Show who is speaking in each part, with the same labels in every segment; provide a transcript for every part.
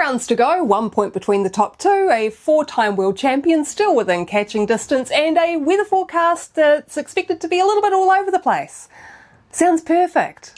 Speaker 1: rounds to go, 1 point between the top two, a 4-time world champion still within catching distance, and a weather forecast that's expected to be a little bit all over the place. Sounds perfect.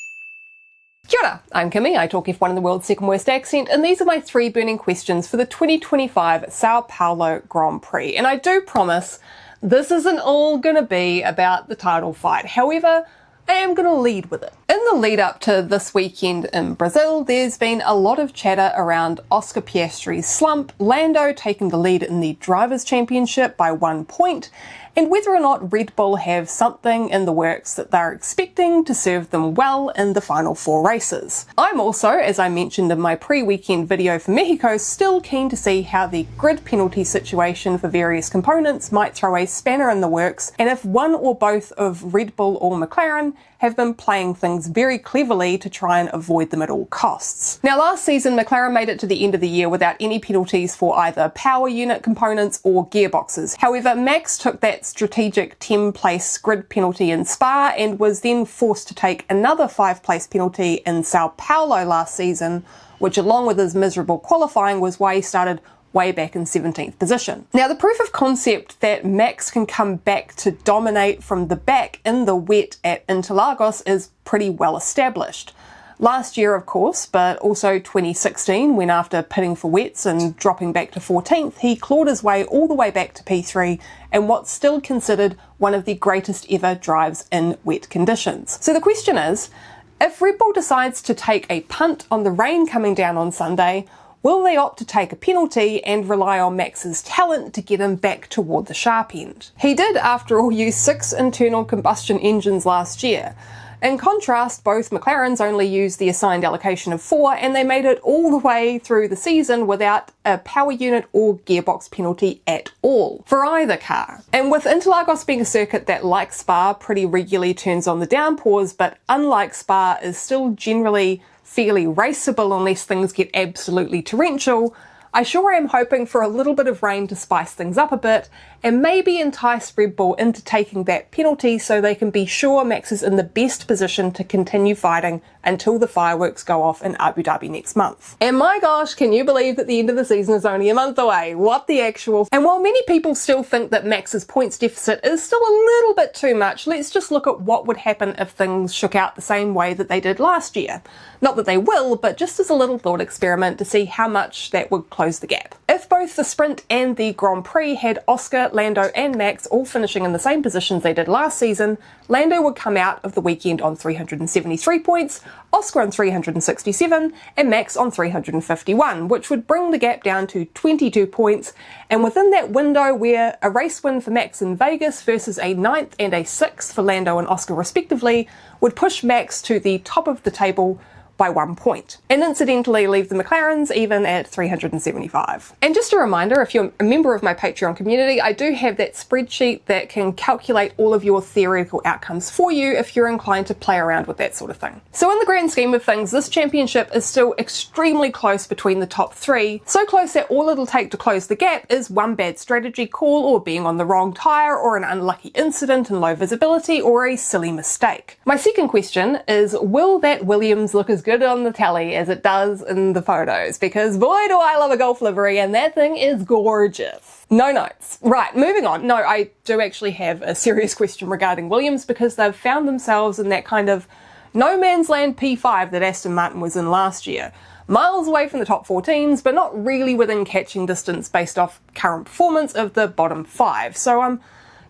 Speaker 1: Kia ora, I'm Kimmy, I talk F1 in the world's second worst accent, and these are my 3 burning questions for the 2025 Sao Paulo Grand Prix. And I do promise this isn't all going to be about the title fight. However, I am going to lead with it. In the lead up to this weekend in Brazil, there's been a lot of chatter around Oscar Piastri's slump, Lando taking the lead in the Drivers' Championship by 1 point, and whether or not Red Bull have something in the works that they're expecting to serve them well in the final 4 races. I'm also, as I mentioned in my pre-weekend video for Mexico, still keen to see how the grid penalty situation for various components might throw a spanner in the works, and if one or both of Red Bull or McLaren have been playing things very cleverly to try and avoid them at all costs. Now, last season McLaren made it to the end of the year without any penalties for either power unit components or gearboxes. However, Max took that strategic 10-place grid penalty in Spa and was then forced to take another 5-place penalty in Sao Paulo last season, which along with his miserable qualifying was why he started way back in 17th position. Now, the proof of concept that Max can come back to dominate from the back in the wet at Interlagos is pretty well established. Last year, of course, but also 2016, when after pitting for wets and dropping back to 14th, he clawed his way all the way back to P3 and what's still considered one of the greatest ever drives in wet conditions. So the question is, if Red Bull decides to take a punt on the rain coming down on Sunday, will they opt to take a penalty and rely on Max's talent to get him back toward the sharp end? He did, after all, use 6 internal combustion engines last year. In contrast, both McLarens only used the assigned allocation of 4, and they made it all the way through the season without a power unit or gearbox penalty at all for either car. And with Interlagos being a circuit that, like Spa, pretty regularly turns on the downpours, but unlike Spa is still generally fairly raceable unless things get absolutely torrential, I sure am hoping for a little bit of rain to spice things up a bit and maybe entice Red Bull into taking that penalty so they can be sure Max is in the best position to continue fighting until the fireworks go off in Abu Dhabi next month. And my gosh, can you believe that the end of the season is only a month away? What the actual... And while many people still think that Max's points deficit is still a little bit too much, let's just look at what would happen if things shook out the same way that they did last year. Not that they will, but just as a little thought experiment to see how much that would close the gap. If both the sprint and the Grand Prix had Oscar, Lando and Max all finishing in the same positions they did last season, Lando would come out of the weekend on 373 points, Oscar on 367 and Max on 351, which would bring the gap down to 22 points, and within that window where a race win for Max in Vegas versus a 9th and a 6th for Lando and Oscar respectively would push Max to the top of the table by 1 point, and incidentally leave the McLarens even at 375. And just a reminder, if you're a member of my Patreon community, I do have that spreadsheet that can calculate all of your theoretical outcomes for you if you're inclined to play around with that sort of thing. So in the grand scheme of things, this championship is still extremely close between the top 3, so close that all it'll take to close the gap is one bad strategy call or being on the wrong tyre or an unlucky incident in low visibility or a silly mistake. My second question is, will that Williams look as good on the tally as it does in the photos? Because boy do I love a Golf livery, and that thing is gorgeous. No notes. Right, moving on. No, I do actually have a serious question regarding Williams because they've found themselves in that kind of no man's land P5 that Aston Martin was in last year. Miles away from the top 4 teams, but not really within catching distance based off current performance of the bottom 5. So I'm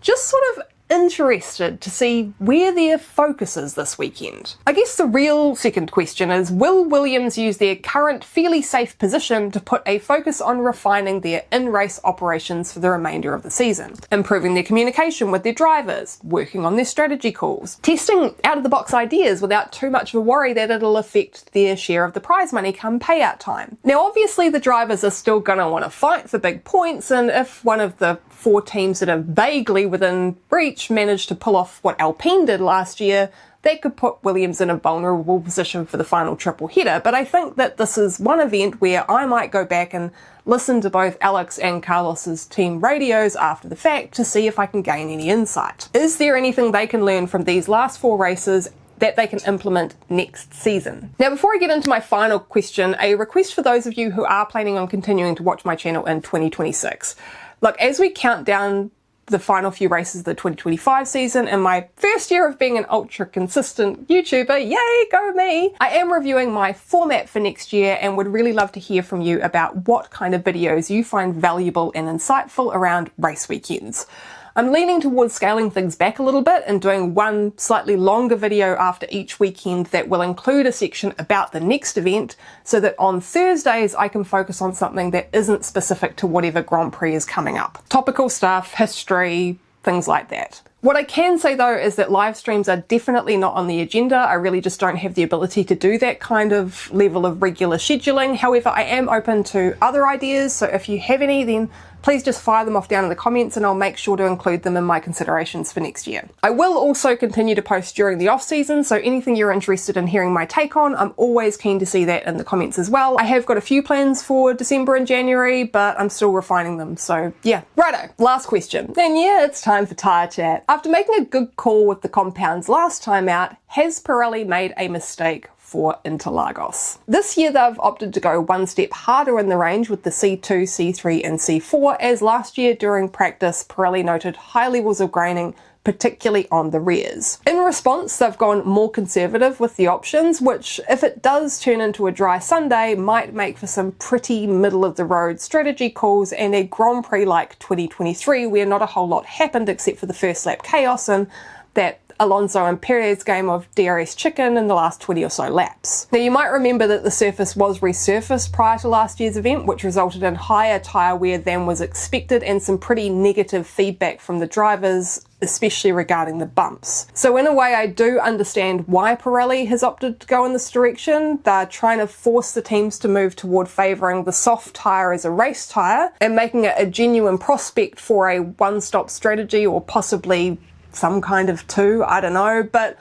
Speaker 1: just sort of interested to see where their focus is this weekend. I guess the real second question is, will Williams use their current fairly safe position to put a focus on refining their in-race operations for the remainder of the season, improving their communication with their drivers, working on their strategy calls, testing out-of-the-box ideas without too much of a worry that it'll affect their share of the prize money come payout time? Now obviously the drivers are still going to want to fight for big points, and if one of the 4 teams that are vaguely within reach managed to pull off what Alpine did last year, that could put Williams in a vulnerable position for the final triple header. But I think that this is one event where I might go back and listen to both Alex and Carlos's team radios after the fact to see if I can gain any insight. Is there anything they can learn from these last 4 races that they can implement next season. Now, before I get into my final question, a request for those of you who are planning on continuing to watch my channel in 2026. Look, as we count down the final few races of the 2025 season and my first year of being an ultra consistent YouTuber, yay, go me! I am reviewing my format for next year and would really love to hear from you about what kind of videos you find valuable and insightful around race weekends. I'm leaning towards scaling things back a little bit and doing one slightly longer video after each weekend that will include a section about the next event so that on Thursdays I can focus on something that isn't specific to whatever Grand Prix is coming up. Topical stuff, history, things like that. What I can say though is that live streams are definitely not on the agenda. I really just don't have the ability to do that kind of level of regular scheduling. However, I am open to other ideas, so if you have any, then please just fire them off down in the comments and I'll make sure to include them in my considerations for next year. I will also continue to post during the off season, so anything you're interested in hearing my take on, I'm always keen to see that in the comments as well. I have got a few plans for December and January, but I'm still refining them, so yeah. Righto, last question. And yeah, it's time for tyre chat. After making a good call with the compounds last time out, has Pirelli made a mistake for Interlagos? This year they've opted to go one step harder in the range with the C2, C3 and C4, as last year during practice Pirelli noted high levels of graining, particularly on the rears. In response, they've gone more conservative with the options, which, if it does turn into a dry Sunday, might make for some pretty middle-of-the-road strategy calls and a Grand Prix like 2023 where not a whole lot happened except for the first lap chaos and that Alonso and Perez game of DRS chicken in the last 20 or so laps. Now, you might remember that the surface was resurfaced prior to last year's event, which resulted in higher tyre wear than was expected and some pretty negative feedback from the drivers, especially regarding the bumps. So in a way, I do understand why Pirelli has opted to go in this direction. They're trying to force the teams to move toward favouring the soft tyre as a race tyre and making it a genuine prospect for a one-stop strategy or possibly some kind of two, I don't know, but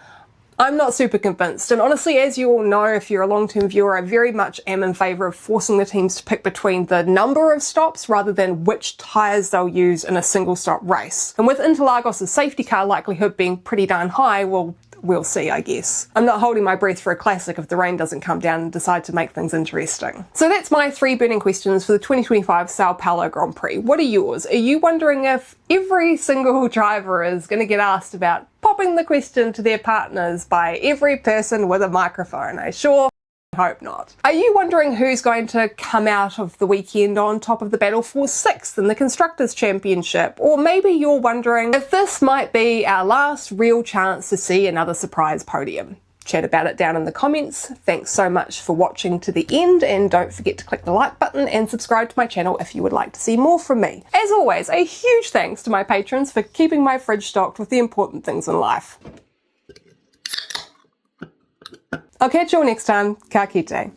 Speaker 1: I'm not super convinced. And honestly, as you all know, if you're a long-term viewer, I very much am in favour of forcing the teams to pick between the number of stops rather than which tyres they'll use in a single stop race. And with Interlagos' safety car likelihood being pretty darn high, well, we'll see, I guess. I'm not holding my breath for a classic if the rain doesn't come down and decide to make things interesting. So that's my 3 burning questions for the 2025 Sao Paulo Grand Prix. What are yours? Are you wondering if every single driver is going to get asked about popping the question to their partners by every person with a microphone? I sure hope not. Are you wondering who's going to come out of the weekend on top of the battle for 6th in the Constructors' Championship? Or maybe you're wondering if this might be our last real chance to see another surprise podium. Chat about it down in the comments. Thanks so much for watching to the end, and don't forget to click the like button and subscribe to my channel if you would like to see more from me. As always, a huge thanks to my patrons for keeping my fridge stocked with the important things in life. I'll catch you all next time. Ka kite.